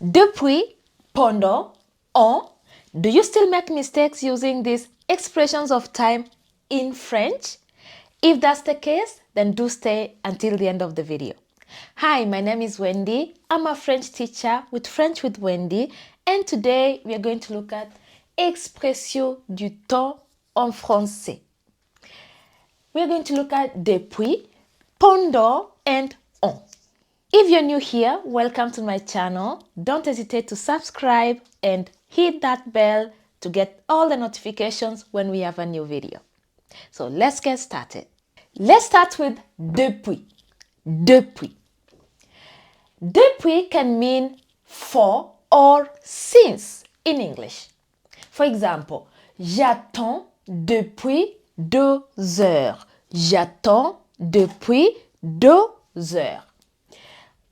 Depuis, pendant, en. Do you still make mistakes using these expressions of time in French? If that's the case, then do stay until the end of the video. Hi, my name is Wendy. I'm a French teacher with French with Wendy, and today we are going to look at expressions du temps en français. We are going to look at depuis, pendant, and en. If you're new here, welcome to my channel. Don't hesitate to subscribe and hit that bell to get all the notifications when we have a new video. So let's get started. Let's start with depuis. Depuis. Depuis can mean for or since in English. For example, j'attends depuis 2 heures. J'attends depuis 2 heures.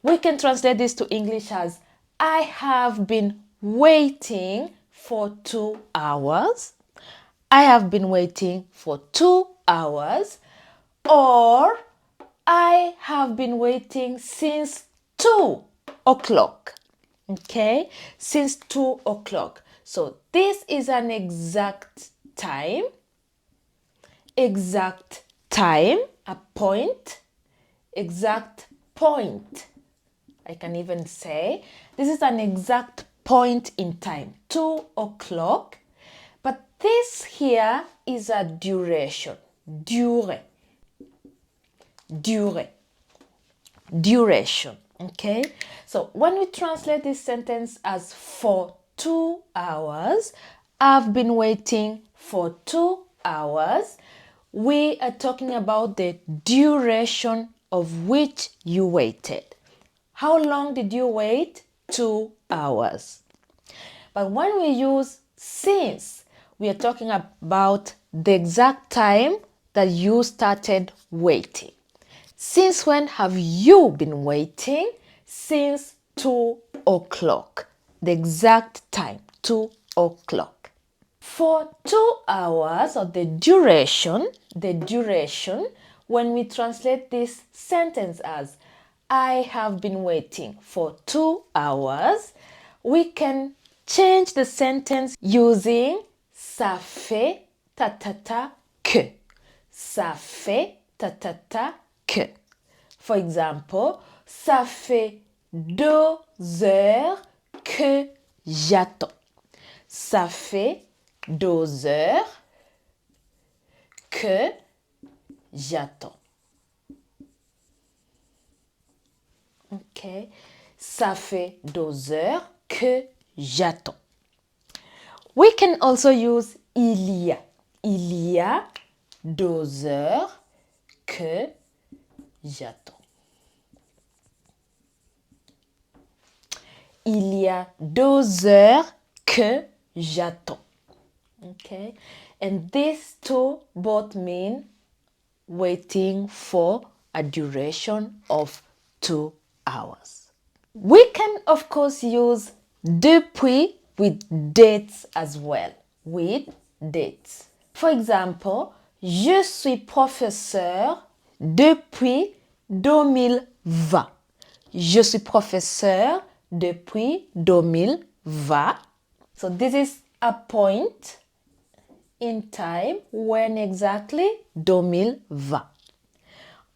We can translate this to English as I have been waiting for 2 hours. I have been waiting for 2 hours. Or I have been waiting since 2 o'clock. Okay? Since 2 o'clock. So this is an exact time. Exact time. A point. Exact point. I can even say this is an exact point in time, 2 o'clock. But this here is a duration, durée, durée, duration, okay? So when we translate this sentence as for 2 hours, I've been waiting for 2 hours, we are talking about the duration of which you waited. How long did you wait? 2 hours. But when we use since, we are talking about the exact time that you started waiting. Since when have you been waiting? Since 2 o'clock. The exact time, 2 o'clock. For 2 hours, or the duration, when we translate this sentence as I have been waiting for 2 hours, we can change the sentence using ça fait ta ta ta que. Ça fait ta ta ta que. For example, ça fait 2 heures que j'attends. Ça fait 2 heures que j'attends. Ok, ça fait 2 heures que j'attends. We can also use il y a. Il y a 2 heures que j'attends. Il y a 2 heures que j'attends. Okay, and these two both mean waiting for a duration of 2 hours. We can of course use depuis with dates as well. With dates. For example, je suis professeur depuis 2020. Je suis professeur depuis 2020. So this is a point in time. When exactly? 2020.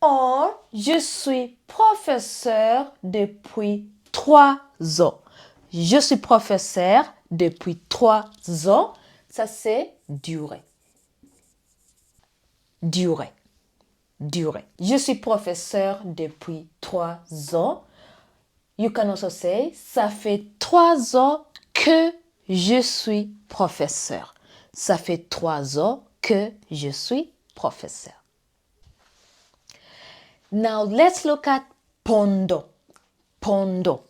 Or, je suis professeur depuis 3 ans. Je suis professeur depuis 3 ans. Ça, c'est durée. Durée. Durée. Je suis professeur depuis 3 ans. You can also say, ça fait 3 ans que je suis professeur. Ça fait 3 ans que je suis professeur. Now let's look at pendant. Pendant.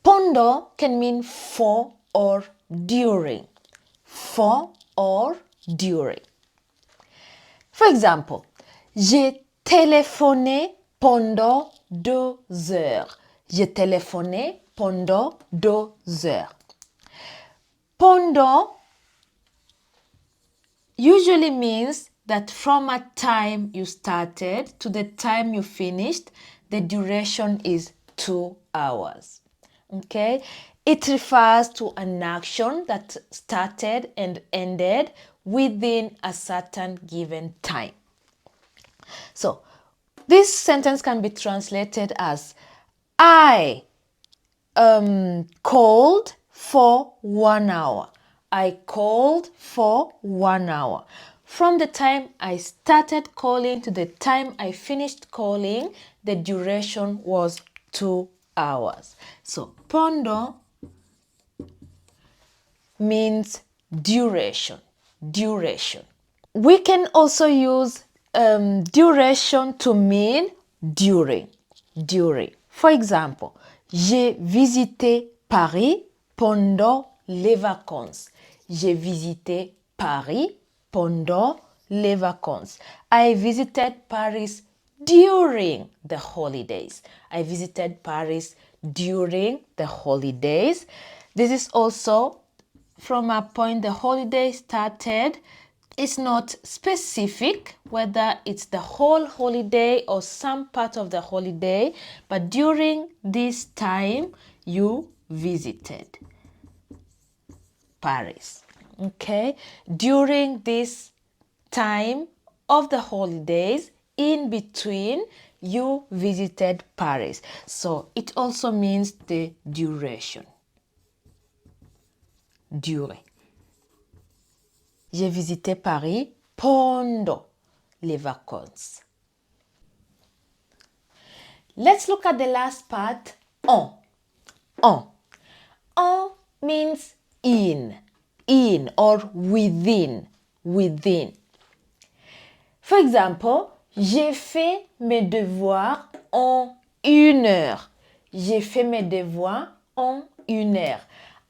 Pendant can mean for or during. For or during. For example, j'ai téléphoné pendant 2 heures. J'ai téléphoné pendant 2 heures. Pendant usually means that from a time you started to the time you finished, the duration is 2 hours. Okay, it refers to an action that started and ended within a certain given time. So this sentence can be translated as I called for 1 hour. I called for 1 hour. From the time I started calling to the time I finished calling, the duration was 2 hours. So pendant means duration. Duration. We can also use duration to mean during. During. For example, j'ai visité Paris pendant les vacances. J'ai visité Paris pendant les vacances. I visited Paris during the holidays. I visited Paris during the holidays. This is also from a point the holiday started. It's not specific whether it's the whole holiday or some part of the holiday, but during this time you visited Paris. Okay, during this time of the holidays, in between, you visited Paris. So it also means the duration. Durée. J'ai visité Paris pendant les vacances. Let's look at the last part, en. En. En means in or within, within. For example, j'ai fait mes devoirs en 1 heure. J'ai fait mes devoirs en 1 heure.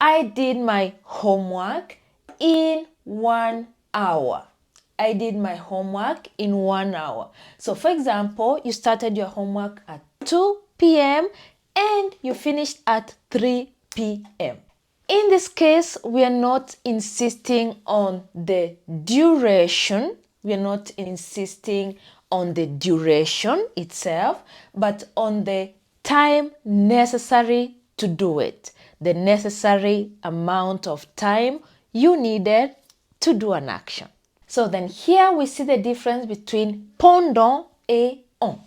I did my homework in 1 hour. I did my homework in 1 hour. So for example, you started your homework at 2 p.m. and you finished at 3 p.m. In this case, we are not insisting on the duration. We are not insisting on the duration itself, but on the time necessary to do it. The necessary amount of time you needed to do an action. So then here we see the difference between pendant et en.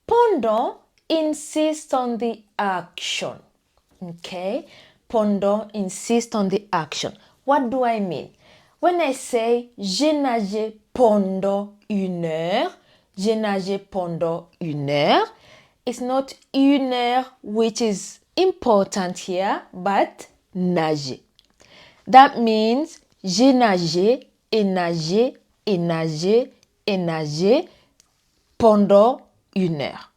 Pendant insists on the action. Okay? Pendant insists on the action. What do I mean? When I say j'ai nagé pendant 1 heure, j'ai nagé pendant 1 heure, it's not 1 heure which is important here, but nager. That means j'ai nagé et nagé et nagé et nagé pendant 1 heure.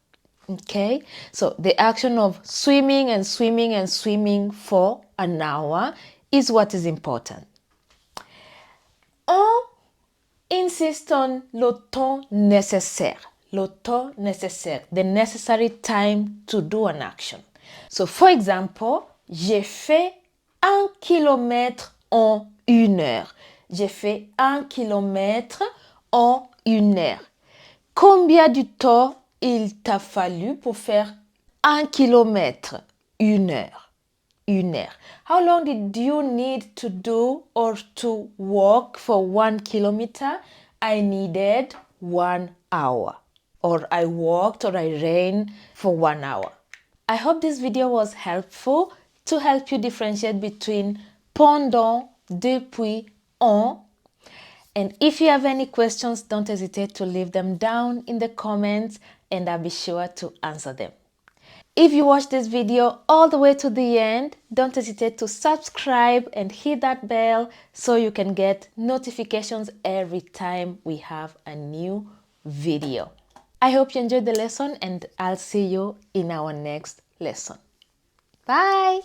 Okay, so the action of swimming and swimming and swimming for an hour is what is important. On insiste on le temps nécessaire. Le temps nécessaire, the necessary time to do an action. So for example, j'ai fait 1 kilomètre en 1 heure. J'ai fait 1 kilomètre en 1 heure. Combien de temps il t'a fallu pour faire 1 kilomètre, 1 heure? 1 heure. How long did you need to do or to walk for 1 kilometer? I needed 1 hour. Or I walked or I ran for 1 hour. I hope this video was helpful to help you differentiate between pendant, depuis, en. And if you have any questions, don't hesitate to leave them down in the comments and I'll be sure to answer them. If you watched this video all the way to the end, don't hesitate to subscribe and hit that bell so you can get notifications every time we have a new video. I hope you enjoyed the lesson and I'll see you in our next lesson. Bye!